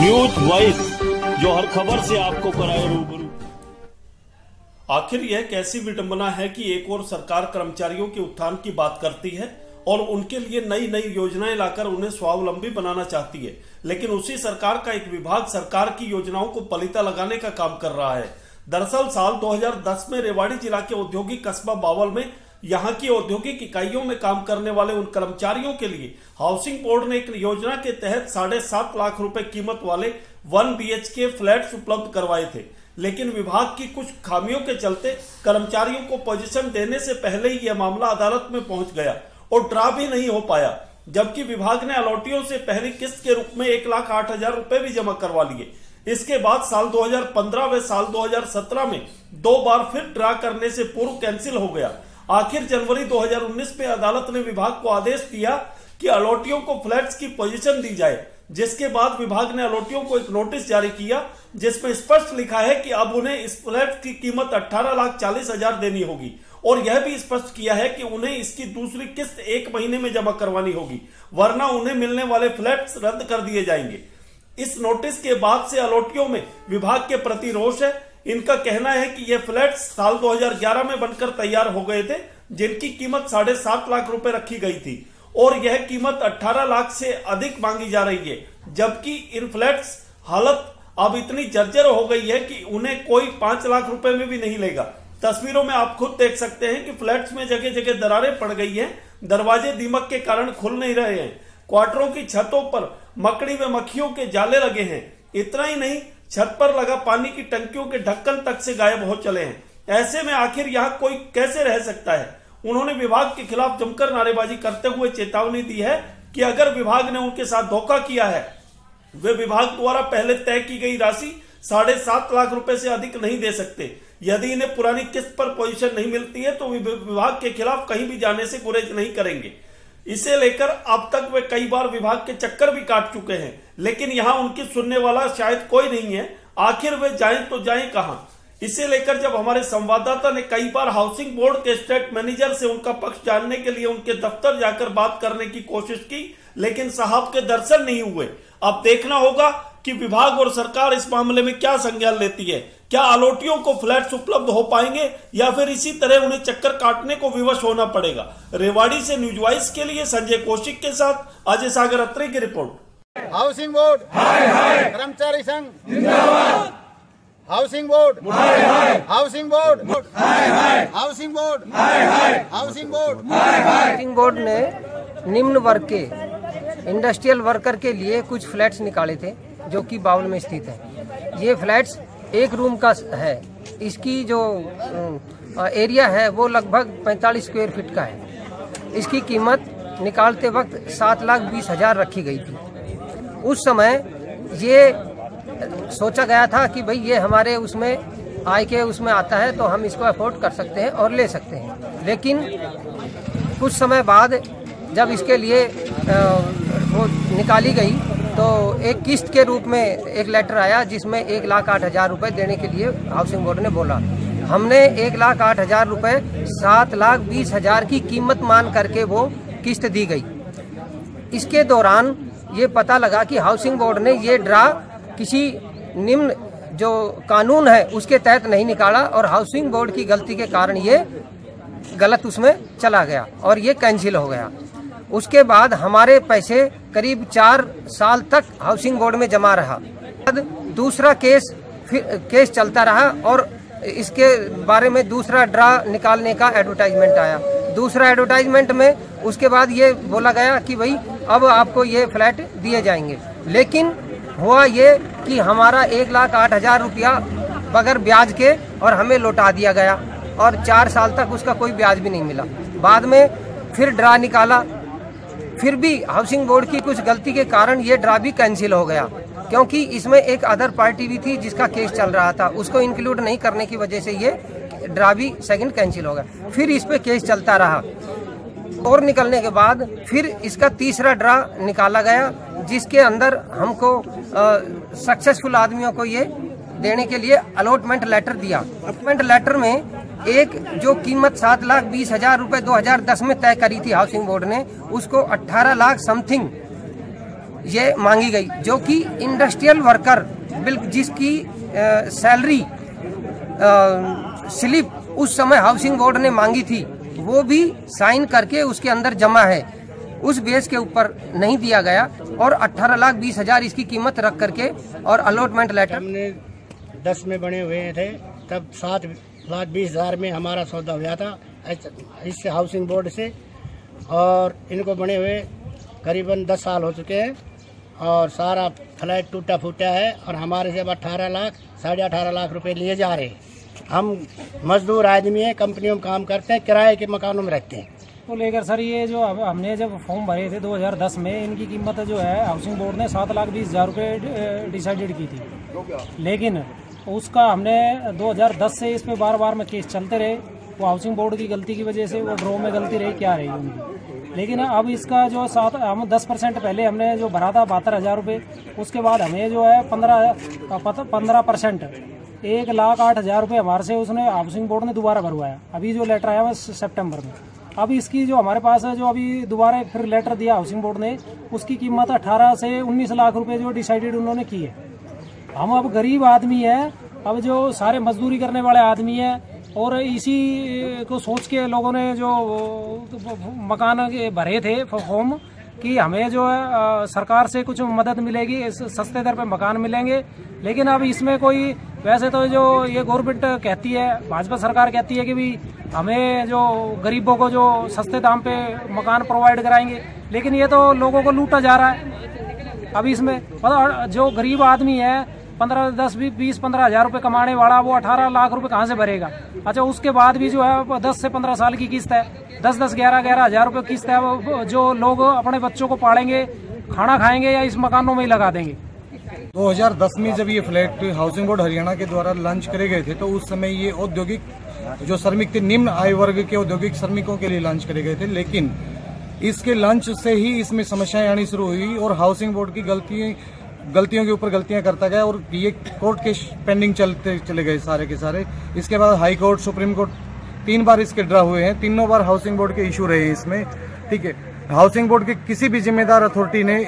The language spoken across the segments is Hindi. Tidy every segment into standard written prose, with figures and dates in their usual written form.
न्यूज वॉइस, जो हर खबर से आपको कराए रूबरू। आखिर यह कैसी विडंबना है कि एक और सरकार कर्मचारियों के उत्थान की बात करती है और उनके लिए नई नई योजनाएं लाकर उन्हें स्वावलंबी बनाना चाहती है, लेकिन उसी सरकार का एक विभाग सरकार की योजनाओं को पलीता लगाने का काम कर रहा है। दरअसल साल 2010 में रेवाड़ी जिला के औद्योगिक कस्बा बावल में यहाँ की औद्योगिक इकाइयों में काम करने वाले उन कर्मचारियों के लिए हाउसिंग बोर्ड ने एक योजना के तहत 7.5 लाख रुपए कीमत वाले 1 BHK फ्लैट्स उपलब्ध करवाए थे, लेकिन विभाग की कुछ खामियों के चलते कर्मचारियों को पोजीशन देने से पहले ही यह मामला अदालत में पहुंच गया और ड्रा भी नहीं हो पाया, जबकि विभाग ने अलॉटियों से पहली किस्त के रूप में 1,08,000 रुपए भी जमा करवा लिए। इसके बाद साल 2015 व साल 2017 में 2 बार फिर ड्रा करने से पूर्व कैंसिल हो गया। आखिर जनवरी 2019 में अदालत ने विभाग को आदेश दिया कि अलॉटियों को फ्लैट्स की पोजीशन दी जाए, जिसके बाद विभाग ने अलॉटियों को एक नोटिस जारी किया जिसमें स्पष्ट लिखा है कि अब उन्हें इस फ्लैट की कीमत 18,40,000 देनी होगी और यह भी स्पष्ट किया है कि उन्हें इसकी दूसरी किस्त 1 महीने में जमा करवानी होगी, वरना उन्हें मिलने वाले फ्लैट्स रद्द कर दिए जाएंगे। इस नोटिस के बाद से अलॉटियों में विभाग के प्रति रोष है। इनका कहना है कि ये फ्लैट्स साल 2011 में बनकर तैयार हो गए थे, जिनकी कीमत 7.5 लाख रुपए रखी गई थी और यह कीमत 18 लाख से अधिक मांगी जा रही है, जबकि इन फ्लैट्स हालत अब इतनी जर्जर हो गई है कि उन्हें कोई 5 लाख रुपए में भी नहीं लेगा। तस्वीरों में आप खुद देख सकते हैं कि फ्लैट्स में जगह जगह दरारें पड़ गई हैं, दरवाजे दीमक के कारण खुल नहीं रहे हैं, क्वार्टरों की छतों पर मकड़ी व मक्खियों के जाले लगे हैं। इतना ही नहीं, छत पर लगा पानी की टंकियों के ढक्कन तक से गायब हो चले हैं। ऐसे में आखिर यहाँ कोई कैसे रह सकता है? उन्होंने विभाग के खिलाफ जमकर नारेबाजी करते हुए चेतावनी दी है कि अगर विभाग ने उनके साथ धोखा किया है, वे विभाग द्वारा पहले तय की गई राशि 7.5 लाख रुपए से अधिक नहीं दे सकते। यदि इन्हें पुरानी किस्त पर पोजीशन नहीं मिलती है तो विभाग के खिलाफ कहीं भी जाने से गुरेज नहीं करेंगे। इसे लेकर अब तक वे कई बार विभाग के चक्कर भी काट चुके हैं, लेकिन यहाँ उनकी सुनने वाला शायद कोई नहीं है। आखिर वे जाएं तो जाएं कहां? इसे लेकर जब हमारे संवाददाता ने कई बार हाउसिंग बोर्ड के स्टेट मैनेजर से उनका पक्ष जानने के लिए उनके दफ्तर जाकर बात करने की कोशिश की, लेकिन साहब के दर्शन नहीं हुए। अब देखना होगा कि विभाग और सरकार इस मामले में क्या संज्ञान लेती है। क्या अलॉटियों को फ्लैट्स उपलब्ध हो पाएंगे या फिर इसी तरह उन्हें चक्कर काटने को विवश होना पड़ेगा? रेवाड़ी से न्यूज वॉइस के लिए संजय कौशिक के साथ अजय सागर अत्री की रिपोर्ट। हाउसिंग बोर्ड हाय हाय, कर्मचारी संघ जिंदाबाद। हाउसिंग बोर्ड हाय हाय, हाउसिंग बोर्ड हाय हाय, हाउसिंग बोर्ड हाय हाय, हाउसिंग बोर्ड हाय हाय। हाउसिंग बोर्ड ने निम्न वर्ग के इंडस्ट्रियल वर्कर के लिए कुछ फ्लैट्स निकाले थे जो कि बावल में स्थित है। ये फ्लैट्स 1 रूम का है। इसकी जो एरिया है वो लगभग 45 स्क्वायर फीट का है। इसकी कीमत निकालते वक्त 7,20,000 रखी गई थी। उस समय ये सोचा गया था कि भाई ये हमारे उसमें आय के उसमें आता है तो हम इसको अफोर्ड कर सकते हैं और ले सकते हैं, लेकिन कुछ समय बाद जब इसके लिए वो निकाली गई तो एक किस्त के रूप में एक लेटर आया जिसमें 1,08,000 रुपए देने के लिए हाउसिंग बोर्ड ने बोला। हमने 1,08,000 रुपए 7,20,000 की कीमत मान करके वो किस्त दी गई। इसके दौरान ये पता लगा कि हाउसिंग बोर्ड ने ये ड्रा किसी निम्न जो कानून है उसके तहत नहीं निकाला और हाउसिंग बोर्ड की गलती के कारण ये गलत उसमें चला गया और ये कैंसिल हो गया। उसके बाद हमारे पैसे करीब 4 साल तक हाउसिंग बोर्ड में जमा रहा। दूसरा केस चलता रहा और इसके बारे में दूसरा ड्रा निकालने का एडवर्टाइजमेंट आया। दूसरा एडवर्टाइजमेंट में उसके बाद ये बोला गया कि भाई अब आपको ये फ्लैट दिए जाएंगे, लेकिन हुआ ये कि हमारा 1,08,000 रुपया बगैर ब्याज के और हमें लौटा दिया गया और 4 साल तक उसका कोई ब्याज भी नहीं मिला। बाद में फिर ड्रा निकाला, फिर भी हाउसिंग बोर्ड की कुछ गलती के कारण ये ड्रा भी कैंसिल हो गया, क्योंकि इसमें एक अदर पार्टी भी थी जिसका केस चल रहा था, उसको इंक्लूड नहीं करने की वजह से ये ड्रा भी सेकंड कैंसिल हो गया। फिर इस पे केस चलता रहा और निकलने के बाद फिर इसका तीसरा ड्रा निकाला गया, जिसके अंदर हमको सक्सेसफुल आदमियों को ये देने के लिए अलॉटमेंट लेटर दिया। अलॉटमेंट लेटर में एक जो कीमत 7,20,000 रुपए 2010 में तय करी थी हाउसिंग बोर्ड ने, उसको 18 लाख समथिंग ये मांगी गई, जो कि इंडस्ट्रियल वर्कर जिसकी सैलरी स्लिप उस समय हाउसिंग बोर्ड ने मांगी थी, वो भी साइन करके उसके अंदर जमा है, उस बेस के ऊपर नहीं दिया गया और 18,20,000 इसकी कीमत रख करके और अलॉटमेंट लेटर हमने 10 में बने हुए थे, तब 7,20,000 में हमारा सौदा हुआ था इससे हाउसिंग बोर्ड से, और इनको बने हुए करीबन 10 साल हो चुके हैं और सारा फ्लैट टूटा फूटा है और हमारे से अब 18 लाख 18.5 लाख रुपए लिए जा रहे हैं। हम मजदूर आदमी हैं, कंपनियों में काम करते हैं, किराए के मकानों में रहते हैं। तो लेकर सर ये जो हमने जब फॉर्म भरे थे 2010 में, इनकी कीमत जो है हाउसिंग बोर्ड ने 7,20,000 रुपये डिसाइडेड की थी, लेकिन उसका हमने 2010 से इस पे बार में केस चलते रहे। वो हाउसिंग बोर्ड की गलती की वजह से वो ड्रॉ में गलती रही क्या रही उनकी, लेकिन अब इसका जो हम 10% पहले हमने जो भरा था 72,000 रुपये, उसके बाद हमें जो है 15% 1,08,000 रुपये हमारे से उसने हाउसिंग बोर्ड ने दोबारा भरवाया। अभी जो लेटर आया हुआ सितंबर में, अब इसकी जो हमारे पास है जो अभी दोबारा फिर लेटर दिया हाउसिंग बोर्ड ने, उसकी कीमत 18 से 19 लाख रुपए जो डिसाइडेड उन्होंने की है। हम अब गरीब आदमी है, अब जो सारे मजदूरी करने वाले आदमी है, और इसी को सोच के लोगों ने जो मकान भरे थे फॉर्म कि हमें जो है सरकार से कुछ मदद मिलेगी, सस्ते दर पे मकान मिलेंगे। लेकिन अब इसमें कोई, वैसे तो जो ये गवर्नमेंट कहती है, भाजपा सरकार कहती है कि भी हमें जो गरीबों को जो सस्ते दाम पे मकान प्रोवाइड कराएंगे, लेकिन ये तो लोगों को लूटा जा रहा है। अब इसमें जो गरीब आदमी है 15 हज़ार रुपये कमाने वाला, वो 18 लाख रुपए कहाँ से भरेगा। अच्छा, उसके बाद भी जो है 10 से 15 साल की किस्त है, 11 हज़ार रुपये किस्त है, जो लोग अपने बच्चों को पालेंगे, खाना खाएंगे या इस मकानों में ही लगा देंगे। 2010 में जब ये फ्लैट हाउसिंग बोर्ड हरियाणा के द्वारा लॉन्च करे गए थे, तो उस समय ये औद्योगिक जो श्रमिक थे, निम्न आय वर्ग के औद्योगिक श्रमिकों के लिए लॉन्च करे गए थे। लेकिन इसके लॉन्च से ही इसमें समस्याएं आनी शुरू हुई और हाउसिंग बोर्ड की गलतियों के ऊपर गलतियां करता गया और ये कोर्ट के पेंडिंग चले गए सारे के सारे। इसके बाद हाई कोर्ट, सुप्रीम कोर्ट 3 बार इसके ड्रा हुए हैं, तीनों बार हाउसिंग बोर्ड के इशू रहे हैं इसमें। ठीक है, हाउसिंग बोर्ड के किसी भी जिम्मेदार अथॉरिटी ने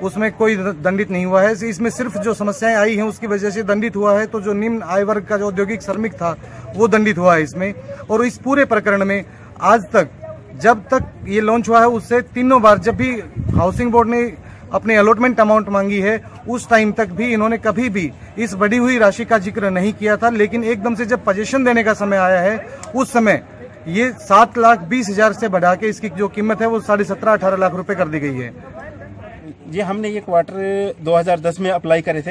उसमें कोई दंडित नहीं हुआ है। इसमें सिर्फ जो समस्याएं आई हैं उसकी वजह से दंडित हुआ है, तो जो निम्न आय वर्ग का जो औद्योगिक श्रमिक था वो दंडित हुआ है इसमें। और इस पूरे प्रकरण में आज तक, जब तक ये लॉन्च हुआ है, उससे तीनों बार जब भी हाउसिंग बोर्ड ने अपने अलॉटमेंट अमाउंट मांगी है, उस टाइम तक भी इन्होंने कभी भी इस बढ़ी हुई राशि का जिक्र नहीं किया था। लेकिन एकदम से जब पोजीशन देने का समय आया है, उस समय ये 7,20,000 से बढ़ा के इसकी जो कीमत है वो 17.5-18 लाख रुपए कर दी गई है। ये हमने ये क्वार्टर 2010 में अप्लाई करे थे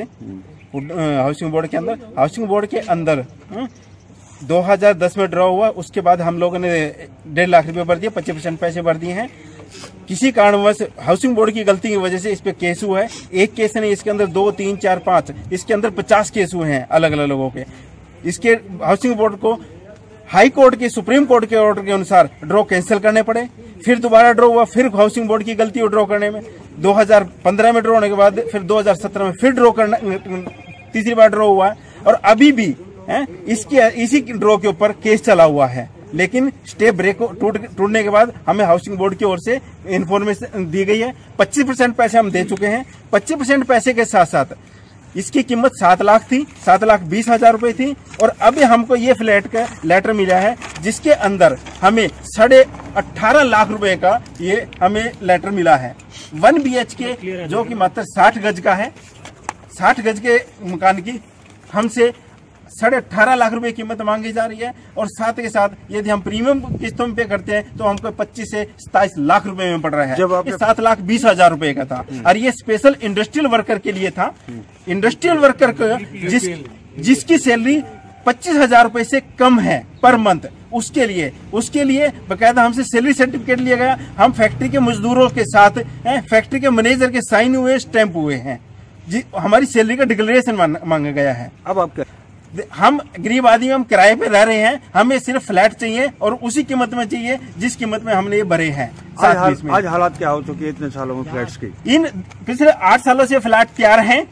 हाउसिंग बोर्ड के अंदर। हाउसिंग बोर्ड के अंदर 2010 में ड्रॉ हुआ, उसके बाद हम लोगों ने 1.5 लाख रुपए भर दिए, 25% पैसे भर दिए हैं। किसी कारणवश हाउसिंग बोर्ड की गलती की वजह से इस पे केस हुआ है। एक केस नहीं, इसके अंदर 2, 3, 4, 5, इसके अंदर 50 केस हुए हैं अलग अलग लोगों के। इसके हाउसिंग बोर्ड को हाई कोर्ट के, सुप्रीम कोर्ट के ऑर्डर के अनुसार ड्रॉ कैंसिल करने पड़े, फिर दोबारा ड्रॉ हुआ, फिर हाउसिंग बोर्ड की गलती हो ड्रॉ करने में। 2015 में ड्रॉ होने के बाद फिर 2017 में फिर ड्रॉ करना, तीसरी बार ड्रॉ हुआ है और अभी भी इसी ड्रॉ के ऊपर केस चला हुआ है। लेकिन स्टे ब्रेक टूटने के बाद हमें हाउसिंग बोर्ड की ओर से इन्फॉर्मेशन दी गई है। 25% पैसे हम दे चुके हैं। 25% पैसे के साथ साथ इसकी कीमत 7 लाख थी, 7,20,000 रुपए थी, और अभी हमको ये फ्लैट का लेटर मिला है जिसके अंदर हमें 18.5 लाख रुपए का ये हमें लेटर मिला है। 1 BHK जो कि मात्र 60 गज का है, 60 गज के मकान की हमसे 18.5 लाख रुपए कीमत मांगी जा रही है। और साथ के साथ यदि हम प्रीमियम किस्तों में पे करते हैं तो हमको 25 से 27 लाख रुपए में पड़ रहा है। ये 7,20,000 रुपए का था और ये स्पेशल इंडस्ट्रियल वर्कर के लिए था। इंडस्ट्रियल वर्कर को जिसकी सैलरी 25,000 रुपए से कम है पर मंथ, उसके लिए बकायदा हमसे सैलरी सर्टिफिकेट लिया गया। हम फैक्ट्री के मजदूरों के साथ फैक्ट्री के मैनेजर के साइन हुए, स्टैंप हुए हैं, हमारी सैलरी का डिक्लेरेशन मांगा गया है। अब आप क्या, हम गरीब आदमी, हम किराए पे रह रहे हैं, हमें सिर्फ फ्लैट चाहिए और उसी कीमत में चाहिए जिस कीमत में हमने ये भरे हैं। आज हालात क्या हो चुकी है इतने सालों में फ्लैट्स की? इन पिछले 8 सालों से फ्लैट तैयार हैं,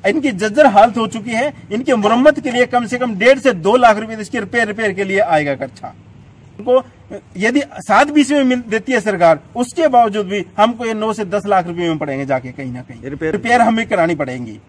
इनकी जर्जर हालत हो चुकी है। इनकी मुरम्मत के लिए कम से कम 1.5 से 2 लाख रुपए इसकी रिपेयर के लिए आएगा खर्चा। उनको यदि 7-20 में मिल देती है सरकार, उसके बावजूद भी हमको ये 9 से 10 लाख रुपए में पड़ेंगे जाके कहीं ना कहीं रिपेयर हमें करानी पड़ेंगी।